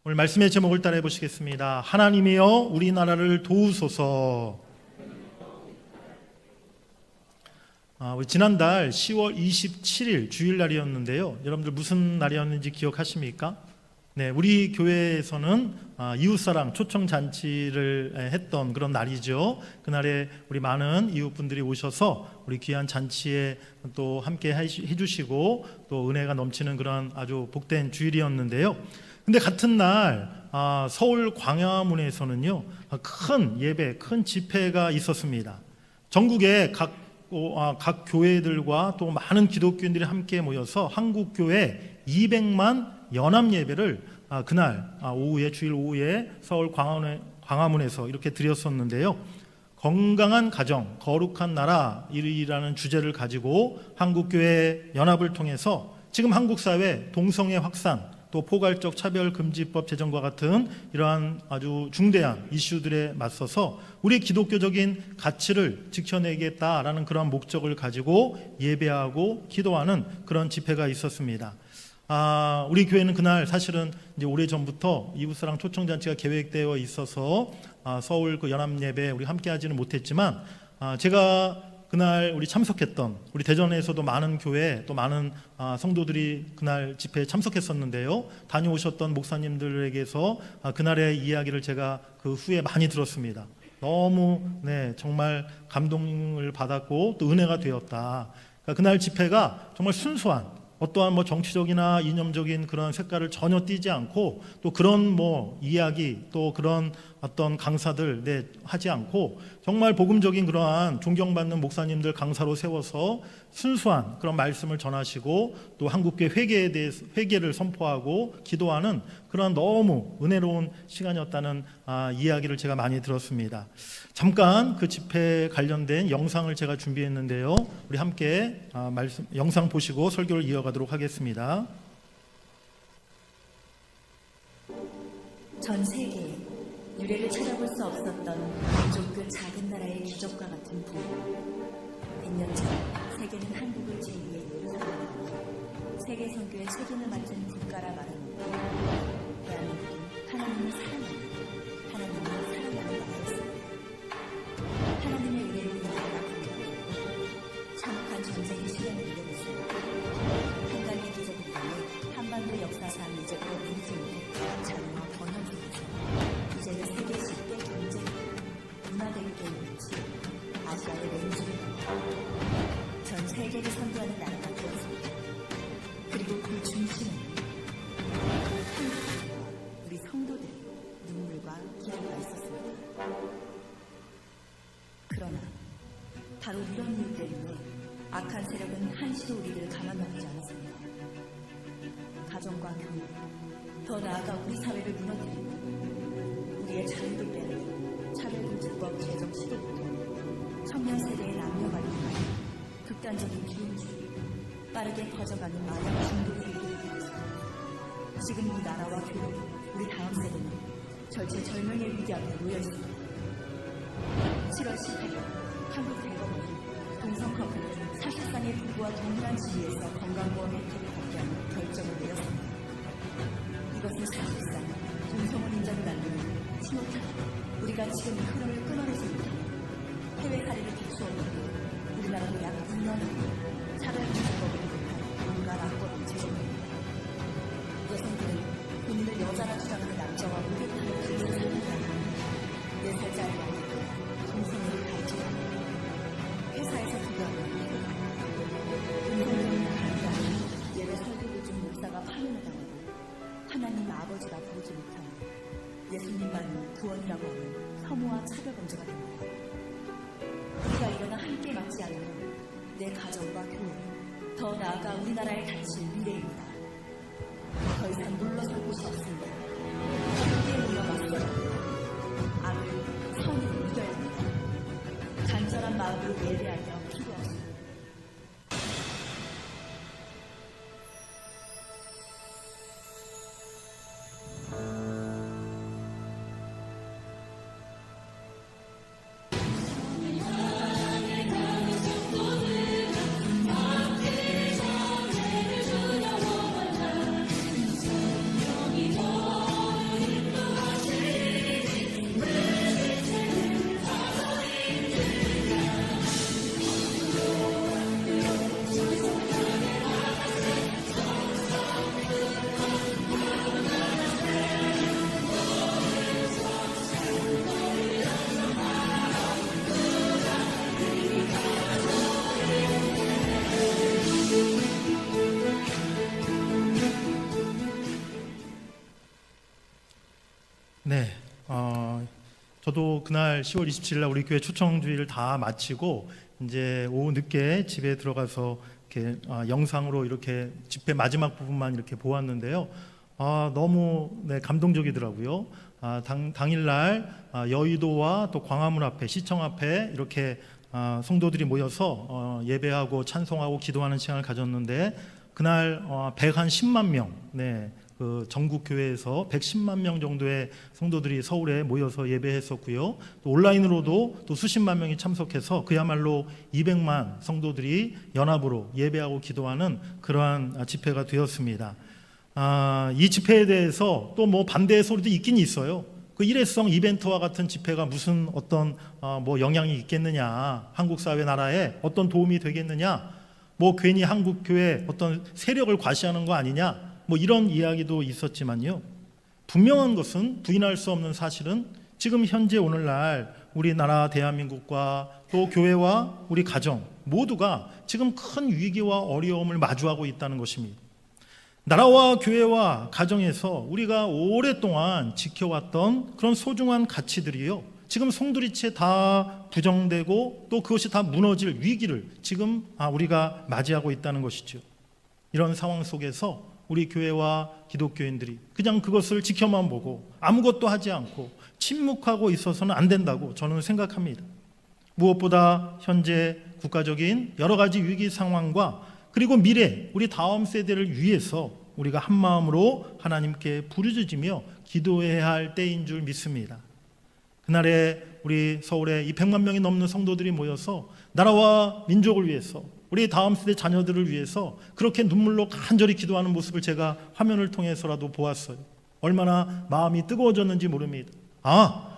오늘 말씀의 제목을 따라해 보시겠습니다. 하나님이여 우리나라를 도우소서. 우리 지난달 10월 27일 주일날이었는데요. 여러분들 무슨 날이었는지 기억하십니까? 네, 우리 교회에서는 이웃사랑 초청잔치를 했던 그런 날이죠. 그날에 우리 많은 이웃분들이 오셔서 우리 귀한 잔치에 또 함께 해주시고 또 은혜가 넘치는 그런 아주 복된 주일이었는데요. 근데 같은 날 서울 광화문에서는요, 큰 예배, 큰 집회가 있었습니다. 전국의 각 교회들과 또 많은 기독교인들이 함께 모여서 한국교회 200만 연합 예배를 그날 주일 오후에 서울 광화문에서 이렇게 드렸었는데요. 건강한 가정, 거룩한 나라이라는 주제를 가지고 한국교회 연합을 통해서 지금 한국 사회 동성애 확산, 또 포괄적 차별금지법 제정과 같은 이러한 아주 중대한 이슈들에 맞서서 우리 기독교적인 가치를 지켜내겠다라는 그런 목적을 가지고 예배하고 기도하는 그런 집회가 있었습니다. 우리 교회는 그날 사실은 이제 오래전부터 이웃사랑 초청잔치가 계획되어 있어서 서울 그 연합예배 우리 함께하지는 못했지만 제가 그날 우리 참석했던 우리 대전에서도 많은 교회 또 많은 성도들이 그날 집회에 참석했었는데요. 다녀오셨던 목사님들에게서 그날의 이야기를 제가 그 후에 많이 들었습니다. 너무 정말 감동을 받았고 또 은혜가 되었다. 그러니까 그날 집회가 정말 순수한 어떠한 정치적이나 이념적인 그런 색깔을 전혀 띠지 않고 또 그런 이야기 또 그런 어떤 강사들 하지 않고 정말 복음적인 그러한 존경받는 목사님들 강사로 세워서 순수한 그런 말씀을 전하시고 또 한국교회 회개에 대해서 회개를 선포하고 기도하는 그런 너무 은혜로운 시간이었다는 이야기를 제가 많이 들었습니다. 잠깐 그 집회에 관련된 영상을 제가 준비했는데요. 우리 함께 영상 보시고 설교를 이어가도록 하겠습니다. 전 세계에 유례를 찾아볼 수 없었던 민족 그 작은 나라의 기적과 같은 부흥. 100년 전 세계는 한국을 제2의 예루살렘이고 세계 선교에 책임을 맡은 국가라 말하는 대한민국은 하나님을 사랑하는 나라였습니다. 하나님의 은혜로 나라가 부흥하고 참혹한 전쟁의 시간을 이겨냈습니다. 한강의 기적을 통해 한반도 역사상 이제껏 누리지 못했던 자유와 번영 속에서 이제는 세계 10대 경쟁 문화대국의 위치 아시아의 왼쪽입니다. 전 세계를 선도하는 나라가 되었습니다. 그리고 그 중심은 한국, 우리 성도들의 눈물과 기도가 있었습니다. 그러나 바로 이런 이유 때문에 악한 세력은 한시도 우리를 가만두지 않았습니다. 가정과 교육, 더 나아가 우리 사회를 무너뜨리고 우리의 자유를 빼앗는 차별금지법 제정 시도부터 청년 세대의 남녀 관리와 극단적인 기혼주의, 빠르게 퍼져가는 마약 중독을 이루어졌습니다. 지금 이 나라와 교육, 우리 다음 세대는 절체절명의 위기 앞에 놓여 있습니다. 7월 18일 한국 대법원이 동성 커플을 사실상의 부부와 동일한 지위에서 건강보험 혜택을 받게 하는 결정을 내렸습니다. 이것은 사실상 동성혼 인정을 남기는 신호탄, 우리가 지금 이 흐름을 끊어내지 못하는 해외 사례를 비추었는데 우리나라도 약 2년 후 차별금지법을 도입한 온갖 악법을 제정합니다. 여성들은 본인을 여자라 주장하는 남자와 목욕탕을 같이 살다 4살짜리 아이가 동성애를 가르치다 회사에서 기도하는 동성애를 강요하는 예배 설교를 준 목사가 파면을 당하고 하나님 아버지라 부르지 못하는 예수님만이 구원이라고 하는 혐오와 차별 범죄가 됩니다. 우리가 일어나 함께 막지 않으면 내 가정과 교회, 더 나아가 우리나라에 닥칠 미래입니다. 더 이상 물러설 곳이 없습니다. 함께 물러갔어요. 악을 선으로 이겨야 합니다. 간절한 마음으로 예배하며 기도하십니다. 주님의 네, 저도 그날 10월 27일 날 우리 교회 초청주의를 다 마치고 이제 오후 늦게 집에 들어가서 이렇게 영상으로 이렇게 집회 마지막 부분만 이렇게 보았는데요. 너무 감동적이더라고요. 당일날 여의도와 또 광화문 앞에 시청 앞에 이렇게 성도들이 모여서 예배하고 찬송하고 기도하는 시간을 가졌는데 그날 110만 명, 그 전국 교회에서 110만 명 정도의 성도들이 서울에 모여서 예배했었고요. 또 온라인으로도 또 수십만 명이 참석해서 그야말로 200만 성도들이 연합으로 예배하고 기도하는 그러한 집회가 되었습니다. 이 집회에 대해서 또 뭐 반대의 소리도 있긴 있어요. 그 일회성 이벤트와 같은 집회가 무슨 어떤 뭐 영향이 있겠느냐, 한국 사회 나라에 어떤 도움이 되겠느냐, 뭐 괜히 한국 교회 어떤 세력을 과시하는 거 아니냐, 뭐 이런 이야기도 있었지만요. 분명한 것은 부인할 수 없는 사실은 지금 현재 오늘날 우리나라 대한민국과 또 교회와 우리 가정 모두가 지금 큰 위기와 어려움을 마주하고 있다는 것입니다. 나라와 교회와 가정에서 우리가 오랫동안 지켜왔던 그런 소중한 가치들이요, 지금 송두리째 다 부정되고 또 그것이 다 무너질 위기를 지금 우리가 맞이하고 있다는 것이죠. 이런 상황 속에서 우리 교회와 기독교인들이 그냥 그것을 지켜만 보고 아무것도 하지 않고 침묵하고 있어서는 안 된다고 저는 생각합니다. 무엇보다 현재 국가적인 여러 가지 위기 상황과 그리고 미래 우리 다음 세대를 위해서 우리가 한 마음으로 하나님께 부르짖으며 기도해야 할 때인 줄 믿습니다. 그날에 우리 서울에 200만 명이 넘는 성도들이 모여서 나라와 민족을 위해서 우리 다음 세대 자녀들을 위해서 그렇게 눈물로 간절히 기도하는 모습을 제가 화면을 통해서라도 보았어요. 얼마나 마음이 뜨거워졌는지 모릅니다.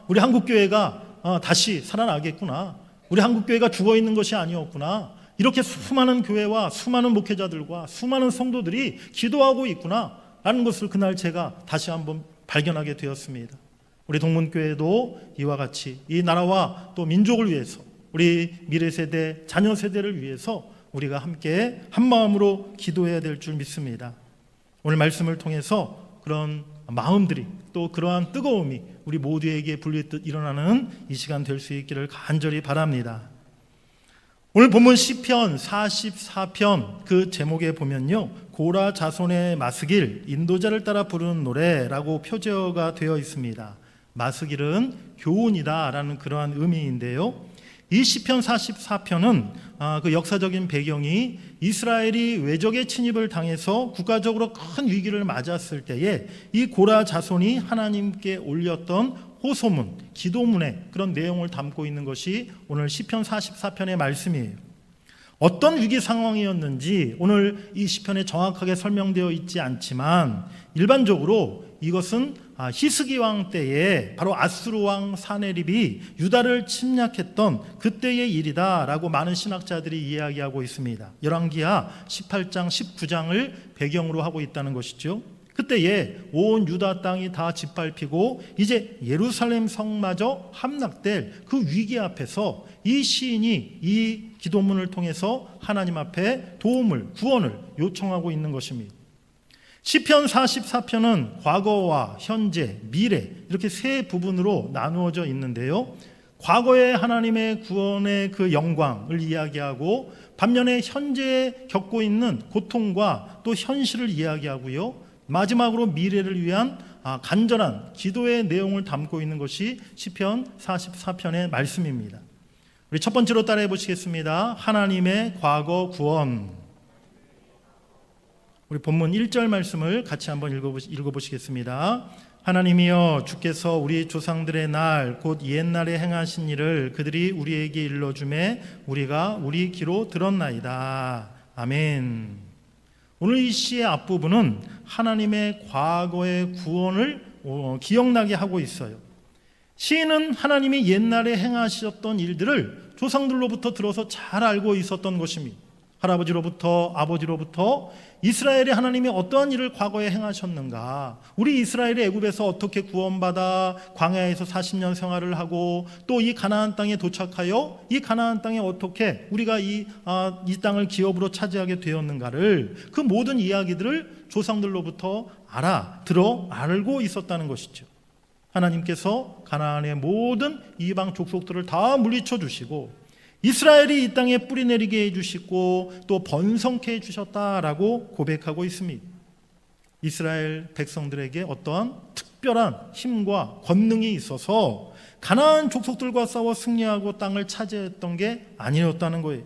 우리 한국교회가 다시 살아나겠구나. 우리 한국교회가 죽어있는 것이 아니었구나. 이렇게 수많은 교회와 수많은 목회자들과 수많은 성도들이 기도하고 있구나 라는 것을 그날 제가 다시 한번 발견하게 되었습니다. 우리 동문교회도 이와 같이 이 나라와 또 민족을 위해서 우리 미래 세대, 자녀 세대를 위해서 우리가 함께 한 마음으로 기도해야 될 줄 믿습니다. 오늘 말씀을 통해서 그런 마음들이 또 그러한 뜨거움이 우리 모두에게 불릴듯 일어나는 이 시간 될 수 있기를 간절히 바랍니다. 오늘 본문 시편 44편 그 제목에 보면요, 고라 자손의 마스길 인도자를 따라 부르는 노래라고 표제어가 되어 있습니다. 마스길은 교훈이다 라는 그러한 의미인데요, 이 시편 44편은 그 역사적인 배경이 이스라엘이 외적의 침입을 당해서 국가적으로 큰 위기를 맞았을 때에 이 고라 자손이 하나님께 올렸던 호소문, 기도문의 그런 내용을 담고 있는 것이 오늘 시편 44편의 말씀이에요. 어떤 위기 상황이었는지 오늘 이 시편에 정확하게 설명되어 있지 않지만 일반적으로 이것은 히스기 왕 때에 바로 아수르 왕 사네립이 유다를 침략했던 그때의 일이다라고 많은 신학자들이 이야기하고 있습니다. 열왕기하 18장 19장을 배경으로 하고 있다는 것이죠. 그때에 온 유다 땅이 다 짓밟히고 이제 예루살렘 성마저 함락될 그 위기 앞에서 이 시인이 이 기도문을 통해서 하나님 앞에 도움을, 구원을 요청하고 있는 것입니다. 시편 44편은 과거와 현재, 미래 이렇게 세 부분으로 나누어져 있는데요, 과거의 하나님의 구원의 그 영광을 이야기하고 반면에 현재 겪고 있는 고통과 또 현실을 이야기하고요, 마지막으로 미래를 위한 간절한 기도의 내용을 담고 있는 것이 시편 44편의 말씀입니다. 우리 첫 번째로 따라해 보시겠습니다. 하나님의 과거 구원. 우리 본문 1절 말씀을 같이 한번 읽어보시겠습니다. 하나님이여, 주께서 우리 조상들의 날 곧 옛날에 행하신 일을 그들이 우리에게 일러주매 우리가 우리 귀로 들었나이다. 아멘. 오늘 이 시의 앞부분은 하나님의 과거의 구원을 기억나게 하고 있어요. 시인은 하나님이 옛날에 행하셨던 일들을 조상들로부터 들어서 잘 알고 있었던 것입니다. 할아버지로부터 아버지로부터 이스라엘의 하나님이 어떠한 일을 과거에 행하셨는가, 우리 이스라엘이 애굽에서 어떻게 구원받아 광야에서 40년 생활을 하고 또 이 가나안 땅에 도착하여 이 가나안 땅에 어떻게 우리가 이 땅을 기업으로 차지하게 되었는가를, 그 모든 이야기들을 조상들로부터 알고 있었다는 것이죠. 하나님께서 가나안의 모든 이방 족속들을 다 물리쳐 주시고 이스라엘이 이 땅에 뿌리 내리게 해주시고 또 번성케 해주셨다라고 고백하고 있습니다. 이스라엘 백성들에게 어떠한 특별한 힘과 권능이 있어서 가나안 족속들과 싸워 승리하고 땅을 차지했던 게 아니었다는 거예요.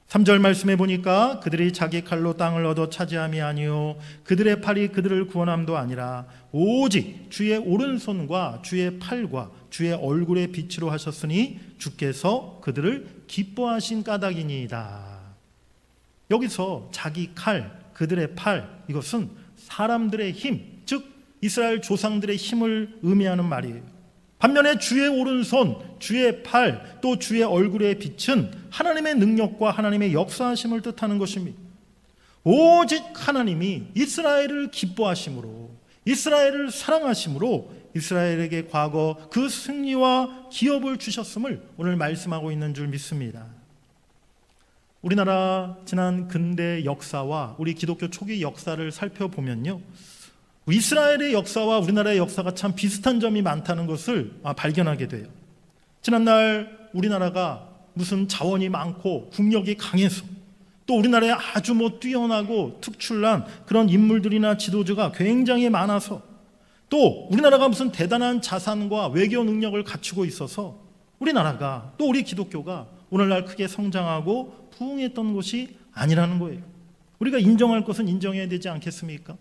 3절 말씀해 보니까 그들이 자기 칼로 땅을 얻어 차지함이 아니요 그들의 팔이 그들을 구원함도 아니라 오직 주의 오른손과 주의 팔과 주의 얼굴의 빛으로 하셨으니 주께서 그들을 기뻐하신 까닭이니이다. 여기서 자기 칼, 그들의 팔, 이것은 사람들의 힘, 즉 이스라엘 조상들의 힘을 의미하는 말이에요. 반면에 주의 오른손, 주의 팔, 또 주의 얼굴의 빛은 하나님의 능력과 하나님의 역사하심을 뜻하는 것입니다. 오직 하나님이 이스라엘을 기뻐하심으로, 이스라엘을 사랑하심으로 이스라엘에게 과거 그 승리와 기업을 주셨음을 오늘 말씀하고 있는 줄 믿습니다. 우리나라 지난 근대 역사와 우리 기독교 초기 역사를 살펴보면요, 이스라엘의 역사와 우리나라의 역사가 참 비슷한 점이 많다는 것을 발견하게 돼요. 지난날 우리나라가 무슨 자원이 많고 국력이 강해서 또 우리나라에 아주 뛰어나고 특출난 그런 인물들이나 지도자가 굉장히 많아서 또 우리나라가 무슨 대단한 자산과 외교 능력을 갖추고 있어서 우리나라가 또 우리 기독교가 오늘날 크게 성장하고 부흥했던 것이 아니라는 거예요. 우리가 인정할 것은 인정해야 되지 않겠습니까?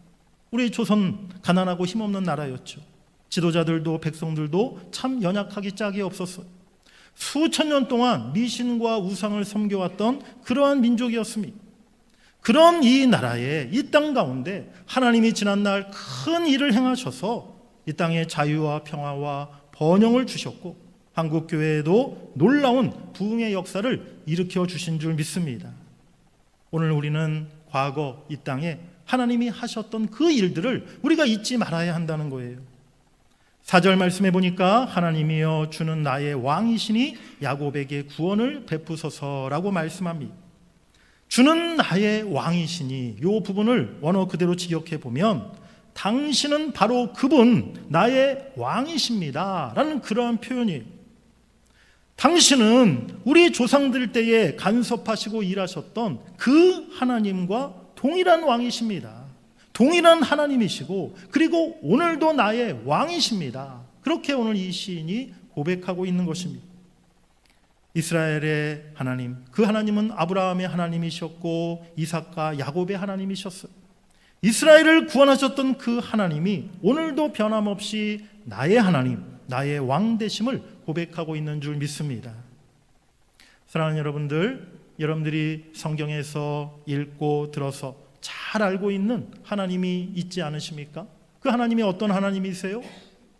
우리 조선 가난하고 힘없는 나라였죠. 지도자들도 백성들도 참 연약하기 짝이 없었어요. 수천 년 동안 미신과 우상을 섬겨왔던 그러한 민족이었습니다. 그런 이 나라에 이 땅 가운데 하나님이 지난날 큰 일을 행하셔서 이 땅에 자유와 평화와 번영을 주셨고 한국교회에도 놀라운 부흥의 역사를 일으켜 주신 줄 믿습니다. 오늘 우리는 과거 이 땅에 하나님이 하셨던 그 일들을 우리가 잊지 말아야 한다는 거예요. 4절 말씀해 보니까 하나님이여 주는 나의 왕이시니 야곱에게 구원을 베푸소서라고 말씀합니다. 주는 나의 왕이시니 이 부분을 원어 그대로 직역해 보면 당신은 바로 그분 나의 왕이십니다 라는 그러한 표현이에요. 당신은 우리 조상들 때에 간섭하시고 일하셨던 그 하나님과 동일한 왕이십니다. 동일한 하나님이시고 그리고 오늘도 나의 왕이십니다. 그렇게 오늘 이 시인이 고백하고 있는 것입니다. 이스라엘의 하나님, 그 하나님은 아브라함의 하나님이셨고 이삭과 야곱의 하나님이셨어요. 이스라엘을 구원하셨던 그 하나님이 오늘도 변함없이 나의 하나님, 나의 왕 되심을 고백하고 있는 줄 믿습니다. 사랑하는 여러분들이 성경에서 읽고 들어서 잘 알고 있는 하나님이 있지 않으십니까? 그 하나님이 어떤 하나님이세요?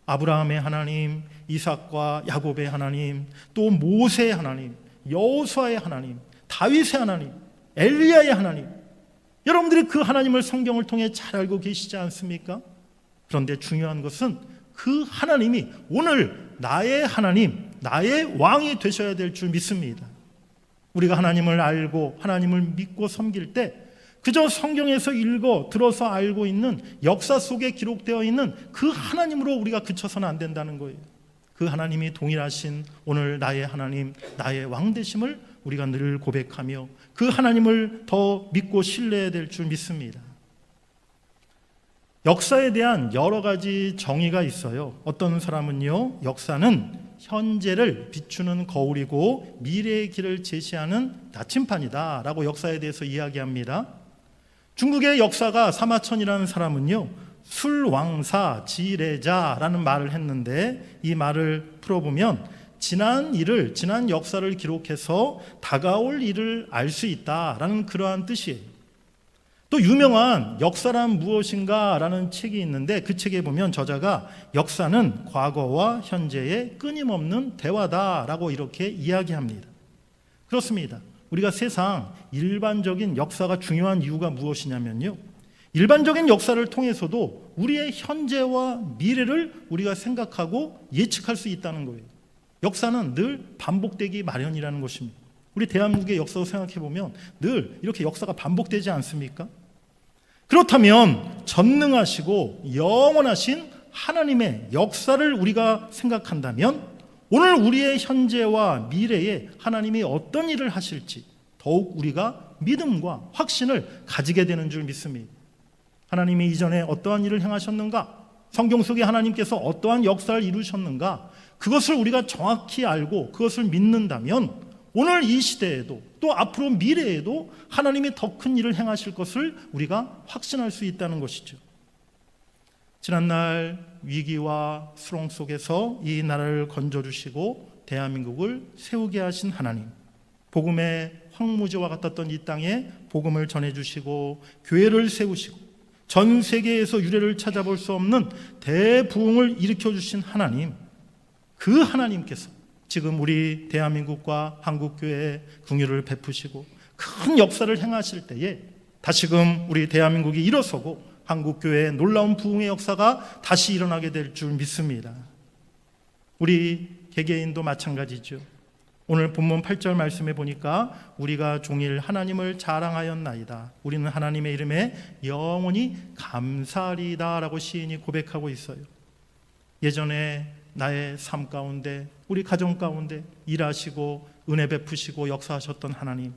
아브라함의 하나님, 이삭과 야곱의 하나님, 또 모세의 하나님, 여호수아의 하나님, 다윗의 하나님, 엘리야의 하나님. 여러분들이 그 하나님을 성경을 통해 잘 알고 계시지 않습니까? 그런데 중요한 것은 그 하나님이 오늘 나의 하나님, 나의 왕이 되셔야 될 줄 믿습니다. 우리가 하나님을 알고 하나님을 믿고 섬길 때 그저 성경에서 읽어 들어서 알고 있는 역사 속에 기록되어 있는 그 하나님으로 우리가 그쳐서는 안 된다는 거예요. 그 하나님이 동일하신 오늘 나의 하나님, 나의 왕 되심을 우리가 늘 고백하며 그 하나님을 더 믿고 신뢰해야 될 줄 믿습니다. 역사에 대한 여러 가지 정의가 있어요. 어떤 사람은요, 역사는 현재를 비추는 거울이고 미래의 길을 제시하는 나침판이다 라고 역사에 대해서 이야기합니다. 중국의 역사가 사마천이라는 사람은요, 술왕사 지례자라는 말을 했는데 이 말을 풀어보면 지난 일을, 지난 역사를 기록해서 다가올 일을 알 수 있다라는 그러한 뜻이에요. 또 유명한 역사란 무엇인가 라는 책이 있는데 그 책에 보면 저자가 역사는 과거와 현재의 끊임없는 대화다라고 이렇게 이야기합니다. 그렇습니다. 우리가 세상 일반적인 역사가 중요한 이유가 무엇이냐면요, 일반적인 역사를 통해서도 우리의 현재와 미래를 우리가 생각하고 예측할 수 있다는 거예요. 역사는 늘 반복되기 마련이라는 것입니다. 우리 대한민국의 역사도 생각해 보면 늘 이렇게 역사가 반복되지 않습니까? 그렇다면 전능하시고 영원하신 하나님의 역사를 우리가 생각한다면 오늘 우리의 현재와 미래에 하나님이 어떤 일을 하실지 더욱 우리가 믿음과 확신을 가지게 되는 줄 믿습니다. 하나님이 이전에 어떠한 일을 행하셨는가? 성경 속에 하나님께서 어떠한 역사를 이루셨는가? 그것을 우리가 정확히 알고 그것을 믿는다면 오늘 이 시대에도 또 앞으로 미래에도 하나님이 더 큰 일을 행하실 것을 우리가 확신할 수 있다는 것이죠. 지난날 위기와 수렁 속에서 이 나라를 건져주시고 대한민국을 세우게 하신 하나님, 복음의 황무지와 같았던 이 땅에 복음을 전해주시고 교회를 세우시고 전 세계에서 유례를 찾아볼 수 없는 대부흥을 일으켜주신 하나님, 그 하나님께서 지금 우리 대한민국과 한국교회에 긍휼을 베푸시고 큰 역사를 행하실 때에 다시금 우리 대한민국이 일어서고 한국교회의 놀라운 부흥의 역사가 다시 일어나게 될 줄 믿습니다. 우리 개개인도 마찬가지죠. 오늘 본문 8절 말씀에 보니까 우리가 종일 하나님을 자랑하였나이다. 우리는 하나님의 이름에 영원히 감사하리다 라고 시인이 고백하고 있어요. 예전에 나의 삶 가운데 우리 가정 가운데 일하시고 은혜 베푸시고 역사하셨던 하나님,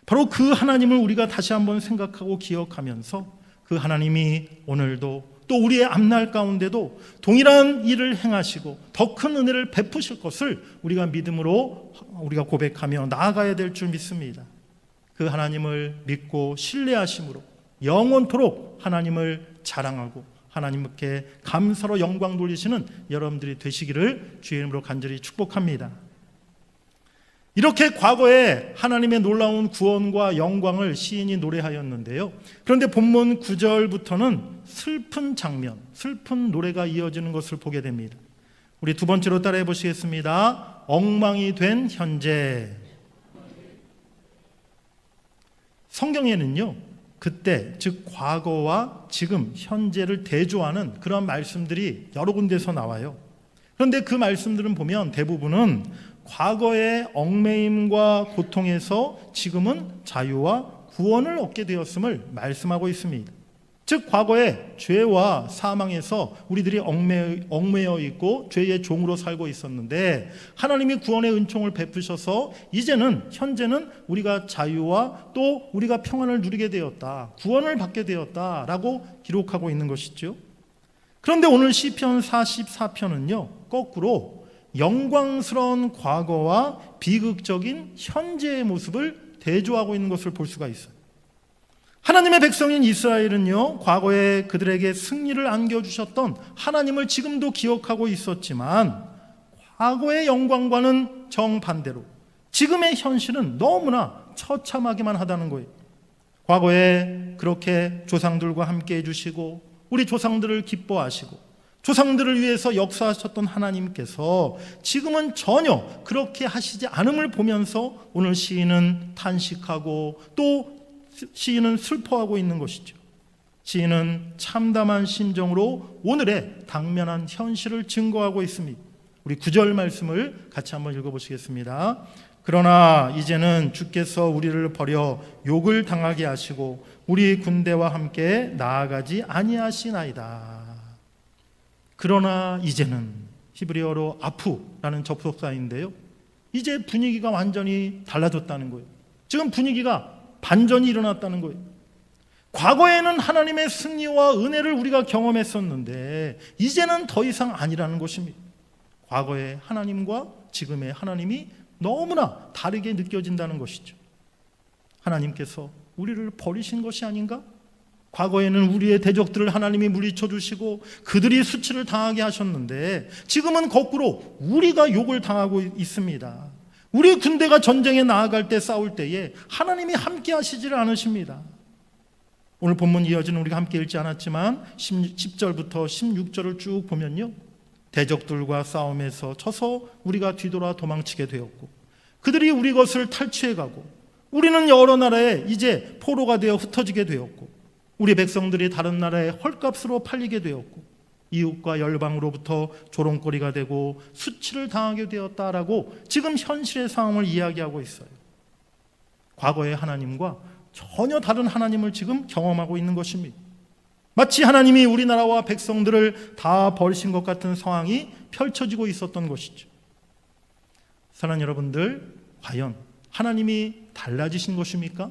바로 그 하나님을 우리가 다시 한번 생각하고 기억하면서 그 하나님이 오늘도 또 우리의 앞날 가운데도 동일한 일을 행하시고 더 큰 은혜를 베푸실 것을 우리가 믿음으로 우리가 고백하며 나아가야 될 줄 믿습니다. 그 하나님을 믿고 신뢰하심으로 영원토록 하나님을 자랑하고 하나님께 감사로 영광 돌리시는 여러분들이 되시기를 주의 이름으로 간절히 축복합니다. 이렇게 과거에 하나님의 놀라운 구원과 영광을 시인이 노래하였는데요. 그런데 본문 9절부터는 슬픈 장면, 슬픈 노래가 이어지는 것을 보게 됩니다. 우리 두 번째로 따라해 보시겠습니다. 엉망이 된 현재. 성경에는요, 그때 즉 과거와 지금 현재를 대조하는 그런 말씀들이 여러 군데서 나와요. 그런데 그 말씀들은 보면 대부분은 과거의 얽매임과 고통에서 지금은 자유와 구원을 얻게 되었음을 말씀하고 있습니다. 즉 과거에 죄와 사망에서 우리들이 얽매여 있고 죄의 종으로 살고 있었는데 하나님이 구원의 은총을 베푸셔서 이제는 현재는 우리가 자유와 또 우리가 평안을 누리게 되었다, 구원을 받게 되었다라고 기록하고 있는 것이죠. 그런데 오늘 시편 44편은요 거꾸로 영광스러운 과거와 비극적인 현재의 모습을 대조하고 있는 것을 볼 수가 있어요. 하나님의 백성인 이스라엘은요 과거에 그들에게 승리를 안겨주셨던 하나님을 지금도 기억하고 있었지만 과거의 영광과는 정반대로 지금의 현실은 너무나 처참하기만 하다는 거예요. 과거에 그렇게 조상들과 함께 해주시고 우리 조상들을 기뻐하시고 조상들을 위해서 역사하셨던 하나님께서 지금은 전혀 그렇게 하시지 않음을 보면서 오늘 시인은 탄식하고 또 시인은 슬퍼하고 있는 것이죠. 시인은 참담한 심정으로 오늘의 당면한 현실을 증거하고 있습니다. 우리 9절 말씀을 같이 한번 읽어보시겠습니다. 그러나 이제는 주께서 우리를 버려 욕을 당하게 하시고 우리 군대와 함께 나아가지 아니하시나이다. 그러나 이제는 히브리어로 아프라는 접속사인데요. 이제 분위기가 완전히 달라졌다는 거예요. 지금 분위기가 반전이 일어났다는 거예요. 과거에는 하나님의 승리와 은혜를 우리가 경험했었는데 이제는 더 이상 아니라는 것입니다. 과거의 하나님과 지금의 하나님이 너무나 다르게 느껴진다는 것이죠. 하나님께서 우리를 버리신 것이 아닌가? 과거에는 우리의 대적들을 하나님이 물리쳐 주시고 그들이 수치를 당하게 하셨는데 지금은 거꾸로 우리가 욕을 당하고 있습니다. 우리 군대가 전쟁에 나아갈 때 싸울 때에 하나님이 함께 하시지를 않으십니다. 오늘 본문 이어지는 우리가 함께 읽지 않았지만 10절부터 16절을 쭉 보면요 대적들과 싸움에서 져서 우리가 뒤돌아 도망치게 되었고 그들이 우리 것을 탈취해가고 우리는 여러 나라에 이제 포로가 되어 흩어지게 되었고 우리 백성들이 다른 나라에 헐값으로 팔리게 되었고 이웃과 열방으로부터 조롱거리가 되고 수치를 당하게 되었다라고 지금 현실의 상황을 이야기하고 있어요. 과거의 하나님과 전혀 다른 하나님을 지금 경험하고 있는 것입니다. 마치 하나님이 우리나라와 백성들을 다 버리신 것 같은 상황이 펼쳐지고 있었던 것이죠. 사랑하는 여러분들, 과연 하나님이 달라지신 것입니까?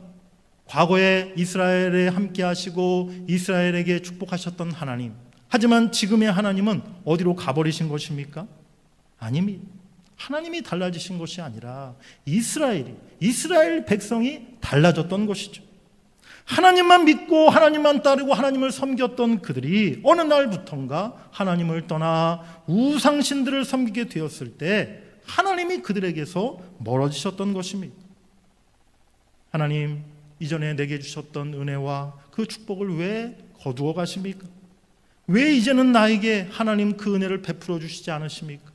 과거에 이스라엘에 함께 하시고 이스라엘에게 축복하셨던 하나님, 하지만 지금의 하나님은 어디로 가버리신 것입니까? 아닙니다. 하나님이 달라지신 것이 아니라 이스라엘 백성이 달라졌던 것이죠. 하나님만 믿고 하나님만 따르고 하나님을 섬겼던 그들이 어느 날부턴가 하나님을 떠나 우상신들을 섬기게 되었을 때 하나님이 그들에게서 멀어지셨던 것입니다. 하나님, 이전에 내게 주셨던 은혜와 그 축복을 왜 거두어 가십니까? 왜 이제는 나에게 하나님 그 은혜를 베풀어 주시지 않으십니까?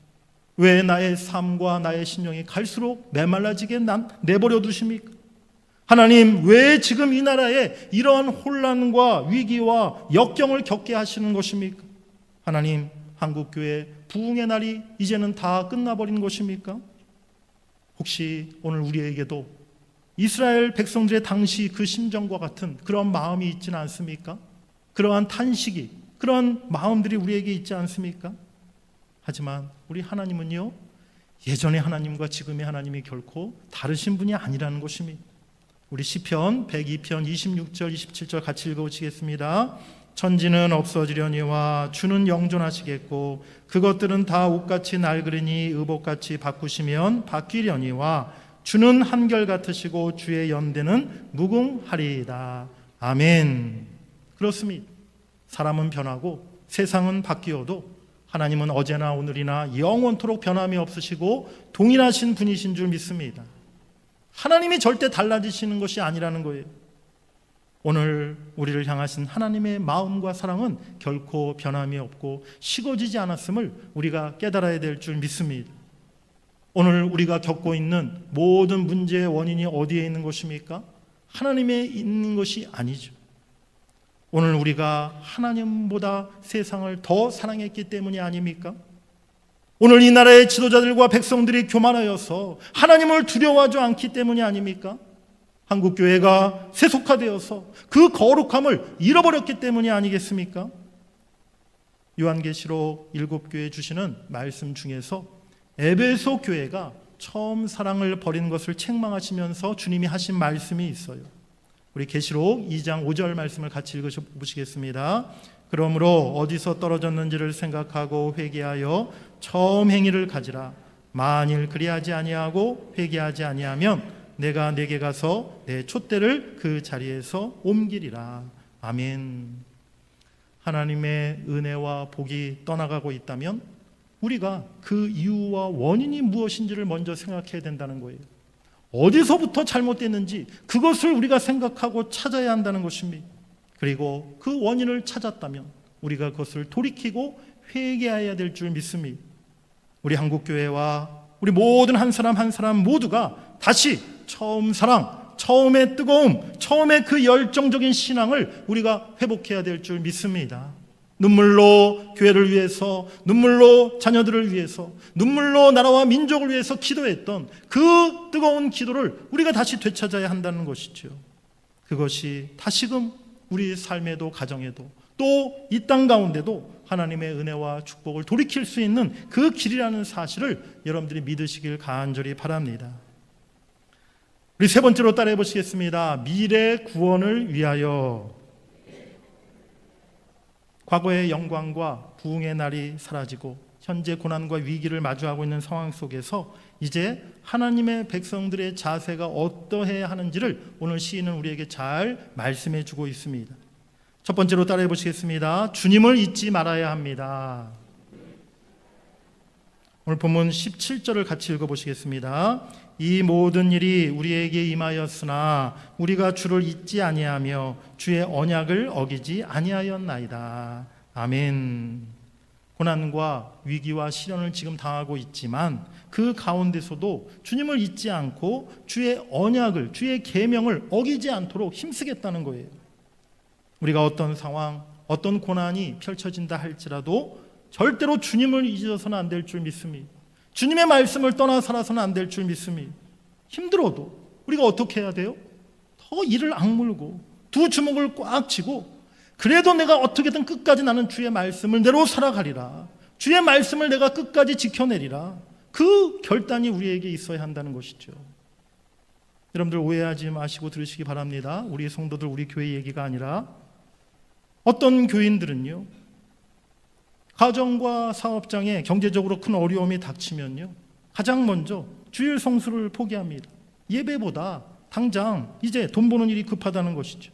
왜 나의 삶과 나의 신령이 갈수록 메말라지게 내버려 두십니까? 하나님, 왜 지금 이 나라에 이러한 혼란과 위기와 역경을 겪게 하시는 것입니까? 하나님, 한국교회 부흥의 날이 이제는 다 끝나버린 것입니까? 혹시 오늘 우리에게도 이스라엘 백성들의 당시 그 심정과 같은 그런 마음이 있지는 않습니까? 그러한 탄식이, 그런 마음들이 우리에게 있지 않습니까? 하지만 우리 하나님은요, 예전의 하나님과 지금의 하나님이 결코 다르신 분이 아니라는 것입니다. 우리 시편 102편 26절 27절 같이 읽어보시겠습니다. 천지는 없어지려니와 주는 영존하시겠고 그것들은 다 옷같이 낡으리니 의복같이 바꾸시면 바뀌려니와 주는 한결같으시고 주의 연대는 무궁하리이다. 아멘. 그렇습니다. 사람은 변하고 세상은 바뀌어도 하나님은 어제나 오늘이나 영원토록 변함이 없으시고 동일하신 분이신 줄 믿습니다. 하나님이 절대 달라지시는 것이 아니라는 거예요. 오늘 우리를 향하신 하나님의 마음과 사랑은 결코 변함이 없고 식어지지 않았음을 우리가 깨달아야 될 줄 믿습니다. 오늘 우리가 겪고 있는 모든 문제의 원인이 어디에 있는 것입니까? 하나님에 있는 것이 아니죠. 오늘 우리가 하나님보다 세상을 더 사랑했기 때문이 아닙니까? 오늘 이 나라의 지도자들과 백성들이 교만하여서 하나님을 두려워하지 않기 때문이 아닙니까? 한국교회가 세속화되어서 그 거룩함을 잃어버렸기 때문이 아니겠습니까? 요한계시록 7교회에 주시는 말씀 중에서 에베소 교회가 처음 사랑을 버린 것을 책망하시면서 주님이 하신 말씀이 있어요. 우리 계시록 2장 5절 말씀을 같이 읽어보시겠습니다. 그러므로 어디서 떨어졌는지를 생각하고 회개하여 처음 행위를 가지라. 만일 그리하지 아니하고 회개하지 아니하면 내가 내게 가서 내 촛대를 그 자리에서 옮기리라. 아멘. 하나님의 은혜와 복이 떠나가고 있다면 우리가 그 이유와 원인이 무엇인지를 먼저 생각해야 된다는 거예요. 어디서부터 잘못됐는지 그것을 우리가 생각하고 찾아야 한다는 것입니다. 그리고 그 원인을 찾았다면 우리가 그것을 돌이키고 회개해야 될 줄 믿습니다. 우리 한국교회와 우리 모든 한 사람 한 사람 모두가 다시 처음 사랑, 처음의 뜨거움, 처음의 그 열정적인 신앙을 우리가 회복해야 될 줄 믿습니다. 눈물로 교회를 위해서, 눈물로 자녀들을 위해서, 눈물로 나라와 민족을 위해서 기도했던 그 뜨거운 기도를 우리가 다시 되찾아야 한다는 것이죠. 그것이 다시금 우리 삶에도 가정에도 또 이 땅 가운데도 하나님의 은혜와 축복을 돌이킬 수 있는 그 길이라는 사실을 여러분들이 믿으시길 간절히 바랍니다. 우리 세 번째로 따라해 보시겠습니다. 미래 구원을 위하여. 과거의 영광과 부흥의 날이 사라지고 현재 고난과 위기를 마주하고 있는 상황 속에서 이제 하나님의 백성들의 자세가 어떠해야 하는지를 오늘 시인은 우리에게 잘 말씀해 주고 있습니다. 첫 번째로 따라해 보시겠습니다. 주님을 잊지 말아야 합니다. 오늘 본문 17절을 같이 읽어보시겠습니다. 이 모든 일이 우리에게 임하였으나 우리가 주를 잊지 아니하며 주의 언약을 어기지 아니하였나이다. 아멘. 고난과 위기와 시련을 지금 당하고 있지만 그 가운데서도 주님을 잊지 않고 주의 언약을, 주의 계명을 어기지 않도록 힘쓰겠다는 거예요. 우리가 어떤 상황, 어떤 고난이 펼쳐진다 할지라도 절대로 주님을 잊어서는 안 될 줄 믿습니다. 주님의 말씀을 떠나 살아서는 안 될 줄 믿습니다. 힘들어도 우리가 어떻게 해야 돼요? 더 이를 악물고 두 주먹을 꽉 쥐고 그래도 내가 어떻게든 끝까지 나는 주의 말씀을 내로 살아가리라. 주의 말씀을 내가 끝까지 지켜내리라. 그 결단이 우리에게 있어야 한다는 것이죠. 여러분들 오해하지 마시고 들으시기 바랍니다. 우리 성도들, 우리 교회 얘기가 아니라 어떤 교인들은요, 가정과 사업장에 경제적으로 큰 어려움이 닥치면요, 가장 먼저 주일 성수를 포기합니다. 예배보다 당장 이제 돈 버는 일이 급하다는 것이죠.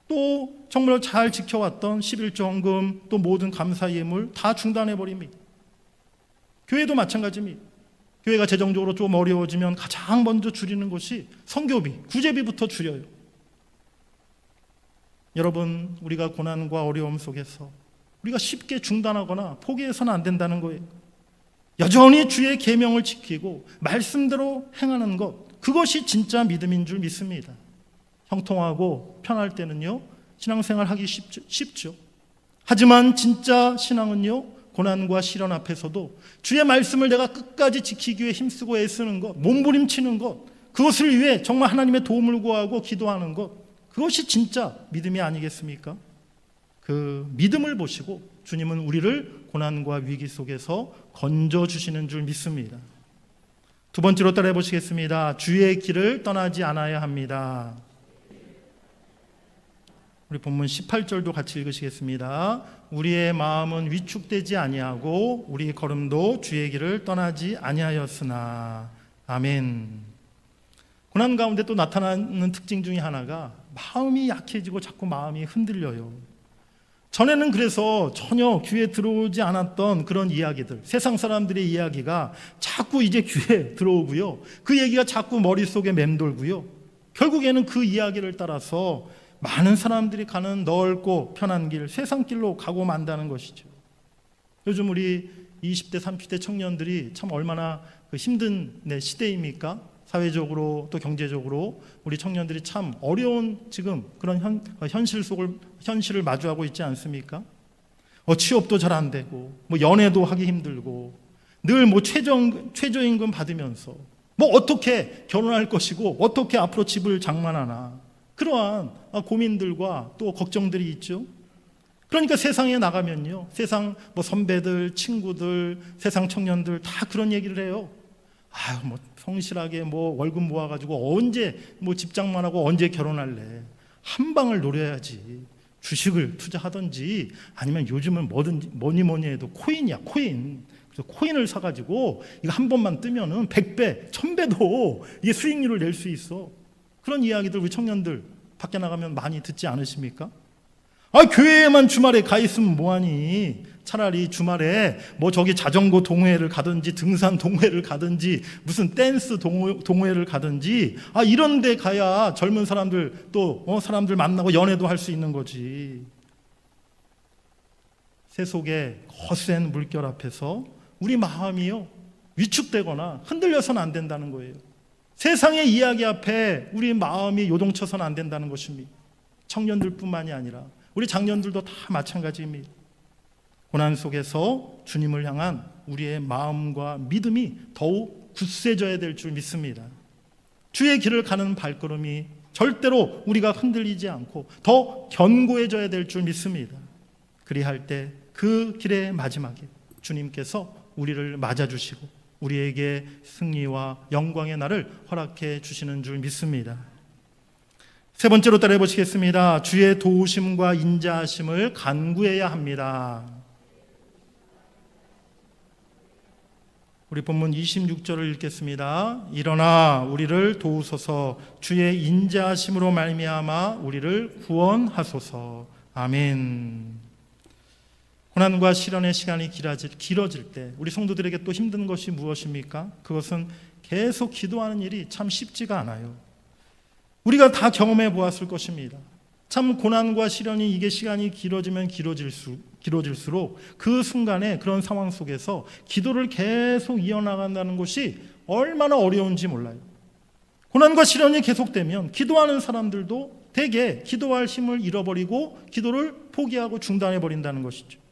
또 정말 잘 지켜왔던 11조 헌금, 또 모든 감사 예물 다 중단해버립니다. 교회도 마찬가지입니다. 교회가 재정적으로 좀 어려워지면 가장 먼저 줄이는 것이 선교비, 구제비부터 줄여요. 여러분, 우리가 고난과 어려움 속에서 우리가 쉽게 중단하거나 포기해서는 안 된다는 거예요. 여전히 주의 계명을 지키고 말씀대로 행하는 것, 그것이 진짜 믿음인 줄 믿습니다. 형통하고 편할 때는요, 신앙생활 하기 쉽죠. 하지만 진짜 신앙은요, 고난과 시련 앞에서도 주의 말씀을 내가 끝까지 지키기 위해 힘쓰고 애쓰는 것, 몸부림치는 것, 그것을 위해 정말 하나님의 도움을 구하고 기도하는 것, 그것이 진짜 믿음이 아니겠습니까? 그 믿음을 보시고 주님은 우리를 고난과 위기 속에서 건져주시는 줄 믿습니다. 두 번째로 따라해 보시겠습니다. 주의 길을 떠나지 않아야 합니다. 우리 본문 18절도 같이 읽으시겠습니다. 우리의 마음은 위축되지 아니하고 우리 걸음도 주의 길을 떠나지 아니하였으나. 아멘. 고난 가운데 또 나타나는 특징 중에 하나가 마음이 약해지고 자꾸 마음이 흔들려요. 전에는 그래서 전혀 귀에 들어오지 않았던 그런 이야기들, 세상 사람들의 이야기가 자꾸 이제 귀에 들어오고요, 그 얘기가 자꾸 머릿속에 맴돌고요, 결국에는 그 이야기를 따라서 많은 사람들이 가는 넓고 편한 길, 세상 길로 가고 만다는 것이죠. 요즘 우리 20대, 30대 청년들이 참 얼마나 힘든 시대입니까? 사회적으로 또 경제적으로 우리 청년들이 참 어려운 지금 그런 현실을 마주하고 있지 않습니까? 취업도 잘 안 되고, 연애도 하기 힘들고, 늘 최저임금 받으면서 어떻게 결혼할 것이고, 어떻게 앞으로 집을 장만하나, 그러한 고민들과 또 걱정들이 있죠. 그러니까 세상에 나가면요, 세상 선배들, 친구들, 세상 청년들 다 그런 얘기를 해요. 성실하게 월급 모아가지고 언제 집장만 하고 언제 결혼할래? 한 방을 노려야지. 주식을 투자하든지 아니면 요즘은 뭐니 해도 코인이야, 코인. 그래서 코인을 사가지고 이거 한 번만 뜨면은 100배, 1000배도 이게 수익률을 낼 수 있어. 그런 이야기들 우리 청년들 밖에 나가면 많이 듣지 않으십니까? 교회에만 주말에 가 있으면 뭐하니? 차라리 주말에 저기 자전거 동호회를 가든지 등산 동호회를 가든지 무슨 댄스 동호회를 가든지 이런 데 가야 젊은 사람들 또 사람들 만나고 연애도 할 수 있는 거지. 세속의 거센 물결 앞에서 우리 마음이요, 위축되거나 흔들려서는 안 된다는 거예요. 세상의 이야기 앞에 우리 마음이 요동쳐서는 안 된다는 것입니다. 청년들뿐만이 아니라 우리 장년들도 다 마찬가지입니다. 고난 속에서 주님을 향한 우리의 마음과 믿음이 더욱 굳세져야 될 줄 믿습니다. 주의 길을 가는 발걸음이 절대로 우리가 흔들리지 않고 더 견고해져야 될 줄 믿습니다. 그리할 때 그 길의 마지막에 주님께서 우리를 맞아주시고 우리에게 승리와 영광의 날을 허락해 주시는 줄 믿습니다. 세 번째로 따라해 보시겠습니다. 주의 도우심과 인자하심을 간구해야 합니다. 우리 본문 26절을 읽겠습니다. 일어나 우리를 도우소서, 주의 인자하심으로 말미암아 우리를 구원하소서. 아멘. 고난과 시련의 시간이 길어질 때 우리 성도들에게 또 힘든 것이 무엇입니까? 그것은 계속 기도하는 일이 참 쉽지가 않아요. 우리가 다 경험해 보았을 것입니다. 참 고난과 시련이 이게 시간이 길어지면 길어질수록 그 순간에 그런 상황 속에서 기도를 계속 이어나간다는 것이 얼마나 어려운지 몰라요. 고난과 시련이 계속되면 기도하는 사람들도 대개 기도할 힘을 잃어버리고 기도를 포기하고 중단해 버린다는 것이죠.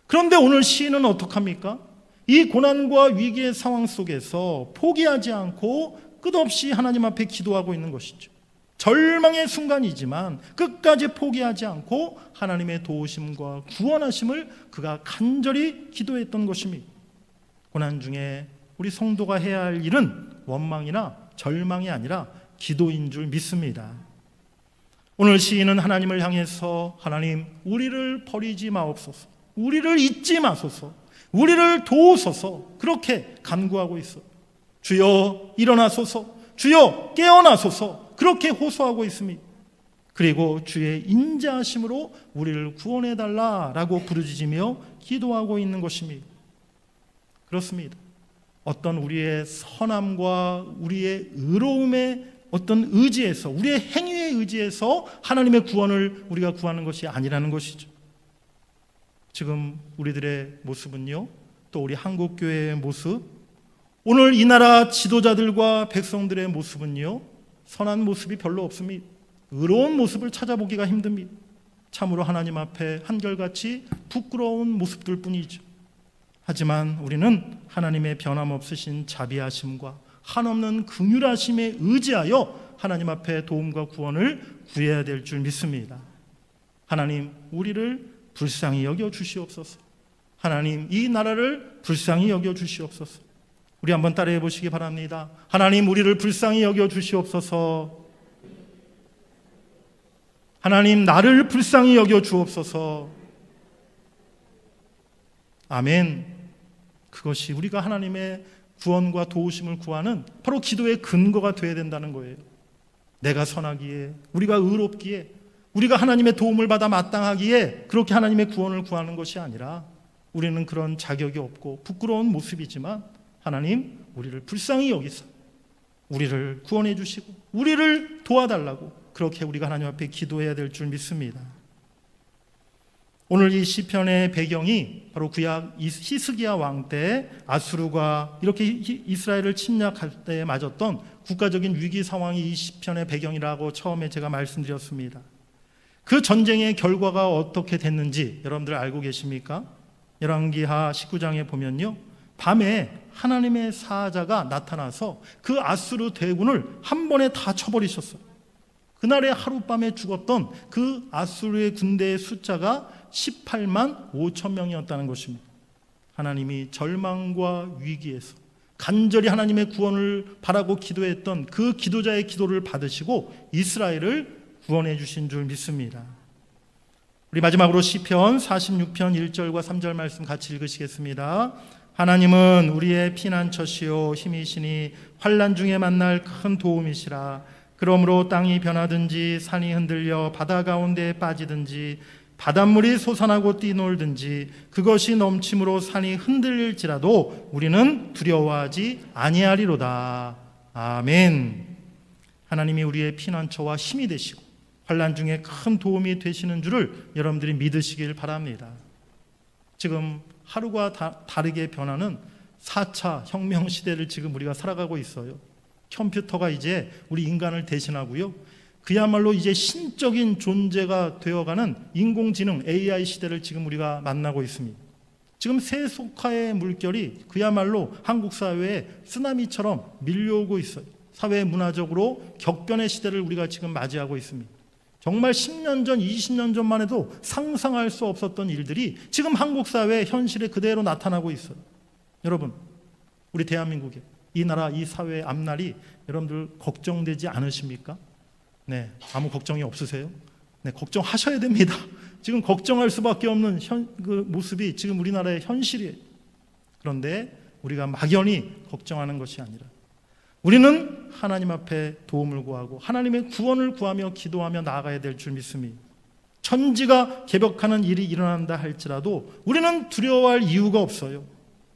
그런데 오늘 시인은 어떡합니까? 이 고난과 위기의 상황 속에서 포기하지 않고 끝없이 하나님 앞에 기도하고 있는 것이죠. 절망의 순간이지만 끝까지 포기하지 않고 하나님의 도우심과 구원하심을 그가 간절히 기도했던 것입니다. 고난 중에 우리 성도가 해야 할 일은 원망이나 절망이 아니라 기도인 줄 믿습니다. 오늘 시인은 하나님을 향해서 하나님, 우리를 버리지 마옵소서, 우리를 잊지 마소서, 우리를 도우소서, 그렇게 간구하고 있어. 주여 일어나소서, 주여 깨어나소서, 그렇게 호소하고 있습니다. 그리고 주의 인자하심으로 우리를 구원해달라라고 부르짖으며 기도하고 있는 것입니다. 그렇습니다. 어떤 우리의 선함과 우리의 의로움의 어떤 의지에서, 우리의 행위에 의지해서 하나님의 구원을 우리가 구하는 것이 아니라는 것이죠. 지금 우리들의 모습은요, 또 우리 한국교회의 모습, 오늘 이 나라 지도자들과 백성들의 모습은요, 선한 모습이 별로 없습니다. 의로운 모습을 찾아보기가 힘듭니다. 참으로 하나님 앞에 한결같이 부끄러운 모습들 뿐이죠. 하지만 우리는 하나님의 변함없으신 자비하심과 한없는 긍휼하심에 의지하여 하나님 앞에 도움과 구원을 구해야 될 줄 믿습니다. 하나님, 우리를 불쌍히 여겨 주시옵소서. 하나님, 이 나라를 불쌍히 여겨 주시옵소서. 우리 한번 따라해 보시기 바랍니다. 하나님, 우리를 불쌍히 여겨 주시옵소서. 하나님, 나를 불쌍히 여겨 주옵소서. 아멘. 그것이 우리가 하나님의 구원과 도우심을 구하는 바로 기도의 근거가 되어야 된다는 거예요. 내가 선하기에, 우리가 의롭기에, 우리가 하나님의 도움을 받아 마땅하기에 그렇게 하나님의 구원을 구하는 것이 아니라, 우리는 그런 자격이 없고 부끄러운 모습이지만 하나님, 우리를 불쌍히 여기사 우리를 구원해 주시고 우리를 도와달라고, 그렇게 우리가 하나님 앞에 기도해야 될 줄 믿습니다. 오늘 이 시편의 배경이 바로 구약 히스기야 왕 때 아수르가 이렇게 이스라엘을 침략할 때 맞았던 국가적인 위기 상황이 이 시편의 배경이라고 처음에 제가 말씀드렸습니다. 그 전쟁의 결과가 어떻게 됐는지 여러분들 알고 계십니까? 열왕기하 19장에 보면요, 밤에 하나님의 사자가 나타나서 그 아수르 대군을 한 번에 다 쳐버리셨어요. 그날에 하룻밤에 죽었던 그 아수르의 군대의 숫자가 18만 5천 명이었다는 것입니다. 하나님이 절망과 위기에서 간절히 하나님의 구원을 바라고 기도했던 그 기도자의 기도를 받으시고 이스라엘을 구원해 주신 줄 믿습니다. 우리 마지막으로 시편 46편 1절과 3절 말씀 같이 읽으시겠습니다. 하나님은 우리의 피난처시요 힘이시니 환난 중에 만날 큰 도움이시라. 그러므로 땅이 변하든지 산이 흔들려 바다 가운데에 빠지든지 바닷물이 솟아나고 뛰놀든지 그것이 넘침으로 산이 흔들릴지라도 우리는 두려워하지 아니하리로다. 아멘. 하나님이 우리의 피난처와 힘이 되시고 환난 중에 큰 도움이 되시는 줄을 여러분들이 믿으시길 바랍니다. 지금 하루가 다르게 변하는 4차 혁명 시대를 지금 우리가 살아가고 있어요. 컴퓨터가 이제 우리 인간을 대신하고요, 그야말로 이제 신적인 존재가 되어가는 인공지능 AI 시대를 지금 우리가 만나고 있습니다. 지금 세속화의 물결이 그야말로 한국 사회에 쓰나미처럼 밀려오고 있어요. 사회 문화적으로 격변의 시대를 우리가 지금 맞이하고 있습니다. 정말 10년 전, 20년 전만 해도 상상할 수 없었던 일들이 지금 한국 사회의 현실에 그대로 나타나고 있어요. 여러분, 우리 대한민국에, 이 나라, 이 사회의 앞날이 여러분들 걱정되지 않으십니까? 네, 아무 걱정이 없으세요? 네, 걱정하셔야 됩니다. 지금 걱정할 수밖에 없는 그 모습이 지금 우리나라의 현실이에요. 그런데 우리가 막연히 걱정하는 것이 아니라 우리는 하나님 앞에 도움을 구하고 하나님의 구원을 구하며 기도하며 나아가야 될 줄 믿습니다. 천지가 개벽하는 일이 일어난다 할지라도 우리는 두려워할 이유가 없어요.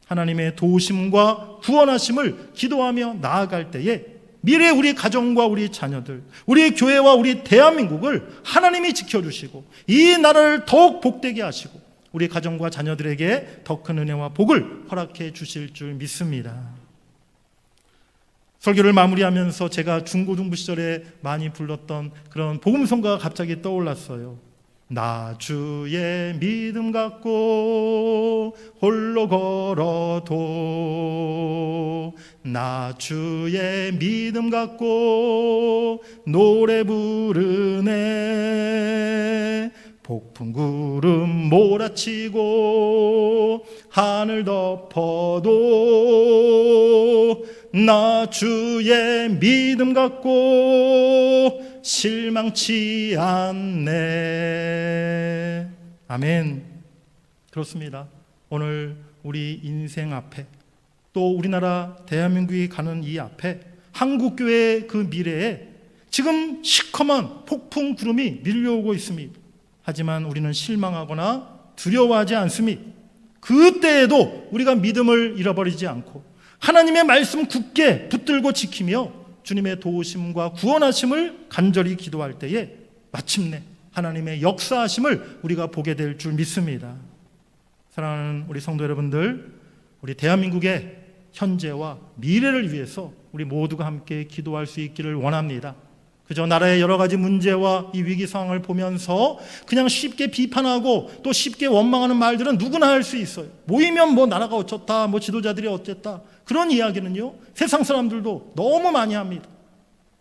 하나님의 도우심과 구원하심을 기도하며 나아갈 때에 미래 우리 가정과 우리 자녀들, 우리 교회와 우리 대한민국을 하나님이 지켜주시고 이 나라를 더욱 복되게 하시고 우리 가정과 자녀들에게 더 큰 은혜와 복을 허락해 주실 줄 믿습니다. 설교를 마무리하면서 제가 중고등부 시절에 많이 불렀던 그런 복음성가가 갑자기 떠올랐어요. 나 주의 믿음 갖고 홀로 걸어도 나 주의 믿음 갖고 노래 부르네. 폭풍 구름 몰아치고 하늘 덮어도 나 주의 믿음 갖고 실망치 않네. 아멘. 그렇습니다. 오늘 우리 인생 앞에 또 우리나라 대한민국이 가는 이 앞에 한국교회의 그 미래에 지금 시커먼 폭풍 구름이 밀려오고 있습니다. 하지만 우리는 실망하거나 두려워하지 않습니다. 그때에도 우리가 믿음을 잃어버리지 않고 하나님의 말씀 굳게 붙들고 지키며 주님의 도우심과 구원하심을 간절히 기도할 때에 마침내 하나님의 역사하심을 우리가 보게 될 줄 믿습니다. 사랑하는 우리 성도 여러분들, 우리 대한민국의 현재와 미래를 위해서 우리 모두가 함께 기도할 수 있기를 원합니다. 그저 나라의 여러 가지 문제와 이 위기 상황을 보면서 그냥 쉽게 비판하고 또 쉽게 원망하는 말들은 누구나 할 수 있어요. 모이면 뭐 나라가 어쩌다, 뭐 지도자들이 어쨌다, 그런 이야기는요 세상 사람들도 너무 많이 합니다.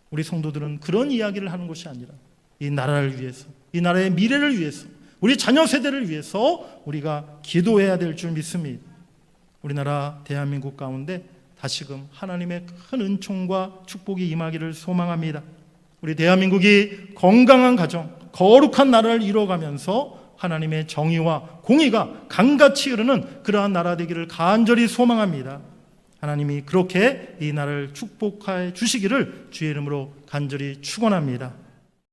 우리 성도들은 그런 이야기를 하는 것이 아니라 이 나라를 위해서, 이 나라의 미래를 위해서, 우리 자녀 세대를 위해서 우리가 기도해야 될 줄 믿습니다. 우리나라 대한민국 가운데 다시금 하나님의 큰 은총과 축복이 임하기를 소망합니다. 우리 대한민국이 건강한 가정, 거룩한 나라를 이루어가면서 하나님의 정의와 공의가 강같이 흐르는 그러한 나라 되기를 간절히 소망합니다. 하나님이 그렇게 이 나라를 축복해 주시기를 주의 이름으로 간절히 축원합니다.